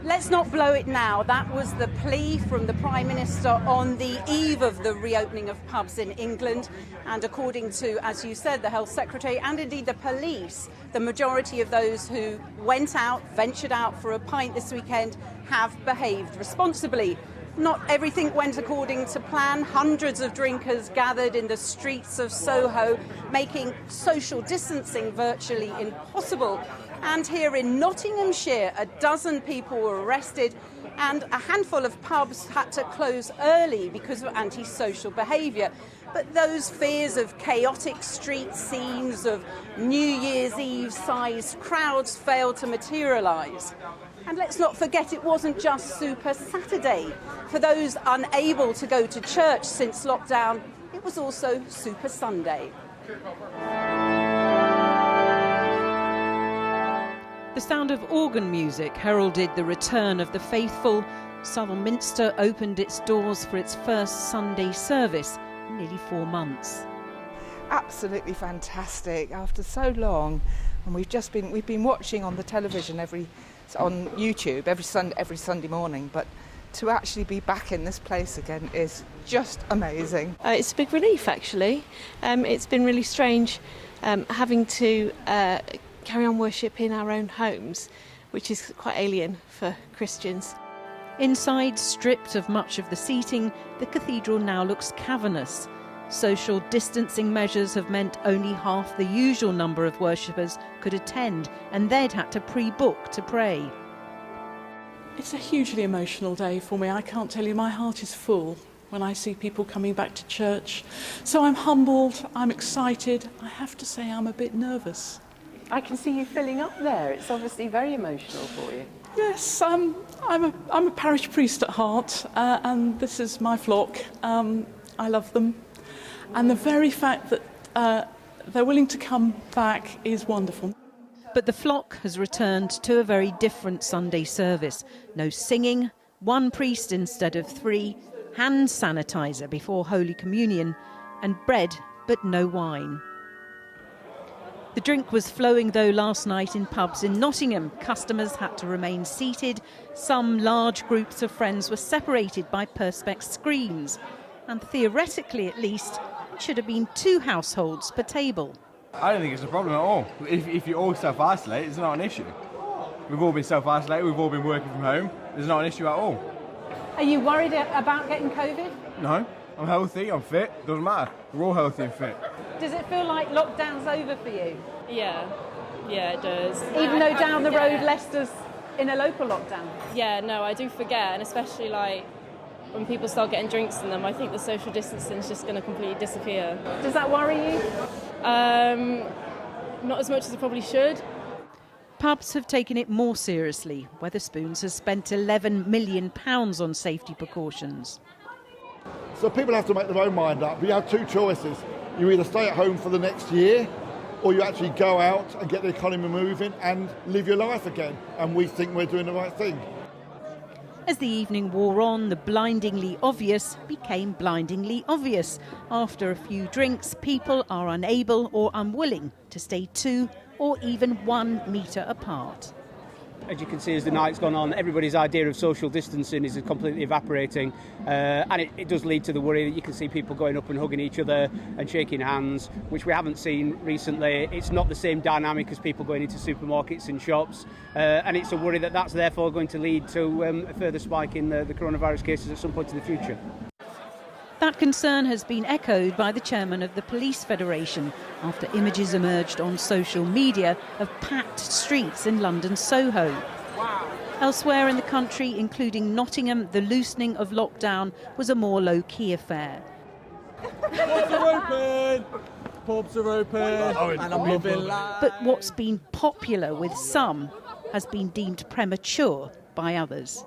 Let's not blow it now. That was the plea from the Prime Minister on the eve of the reopening of pubs in England. And according to, as you said, the Health Secretary and indeed the police, the majority of those who went out, ventured out for a pint this weekend have behaved responsibly. Not everything went according to plan. Hundreds of drinkers gathered in the streets of Soho, making social distancing virtually impossible. And here in Nottinghamshire, a dozen people were arrested and a handful of pubs had to close early because of antisocial behaviour. But those fears of chaotic street scenes, of New Year's Eve-sized crowds failed to materialise. And let's not forget, it wasn't just Super Saturday. For those unable to go to church since lockdown, it was also Super Sunday. The sound of organ music heralded the return of the faithful. Southern Minster opened its doors for its first Sunday service in nearly 4 months. Absolutely fantastic after so long, and we've been watching on the television on YouTube every Sunday morning, but to actually be back in this place again is just amazing. It's a big relief, actually. It's been really strange having to carry on worship in our own homes, which is quite alien for Christians. Inside, stripped of much of the seating, the cathedral now looks cavernous. Social distancing measures have meant only half the usual number of worshippers could attend, and they'd had to pre-book to pray. It's a hugely emotional day for me. I can't tell you, my heart is full when I see people coming back to church. So I'm humbled, I'm excited. I have to say I'm a bit nervous. I can see you filling up there. It's obviously very emotional for you. Yes, I'm a parish priest at heart, and this is my flock. I love them. And the very fact that they're willing to come back is wonderful. But the flock has returned to a very different Sunday service. No singing, one priest instead of 3, hand sanitizer before Holy Communion, and bread but no wine. The drink was flowing, though, last night in pubs in Nottingham. Customers had to remain seated. Some large groups of friends were separated by perspex screens. And theoretically, at least, it should have been 2 households per table. I don't think it's a problem at all. If you all self-isolate, it's not an issue. We've all been self-isolated, we've all been working from home. There's not an issue at all. Are you worried about getting COVID? No, I'm healthy, I'm fit, doesn't matter. We're all healthy and fit. Does it feel like lockdown's over for you? Yeah, it does. Even though down the road Leicester's in a local lockdown? Yeah, no, I do forget, and especially like when people start getting drinks in them, I think the social distancing is just going to completely disappear. Does that worry you? Not as much as it probably should. Pubs have taken it more seriously. Wetherspoons has spent £11 million on safety precautions. So people have to make their own mind up. You have 2 choices. You either stay at home for the next year, or you actually go out and get the economy moving and live your life again. And we think we're doing the right thing. As the evening wore on, the blindingly obvious became blindingly obvious. After a few drinks, people are unable or unwilling to stay 2 or even 1 metre apart. As you can see, as the night's gone on, everybody's idea of social distancing is completely evaporating, and it does lead to the worry that you can see people going up and hugging each other and shaking hands, which we haven't seen recently. It's not the same dynamic as people going into supermarkets and shops, and it's a worry that that's therefore going to lead to a further spike in the coronavirus cases at some point in the future. That concern has been echoed by the chairman of the Police Federation after images emerged on social media of packed streets in London's Soho. Wow. Elsewhere in the country, including Nottingham, the loosening of lockdown was a more low-key affair. Pubs are open! Pubs are open! And I'm living life. But what's been popular with some has been deemed premature by others.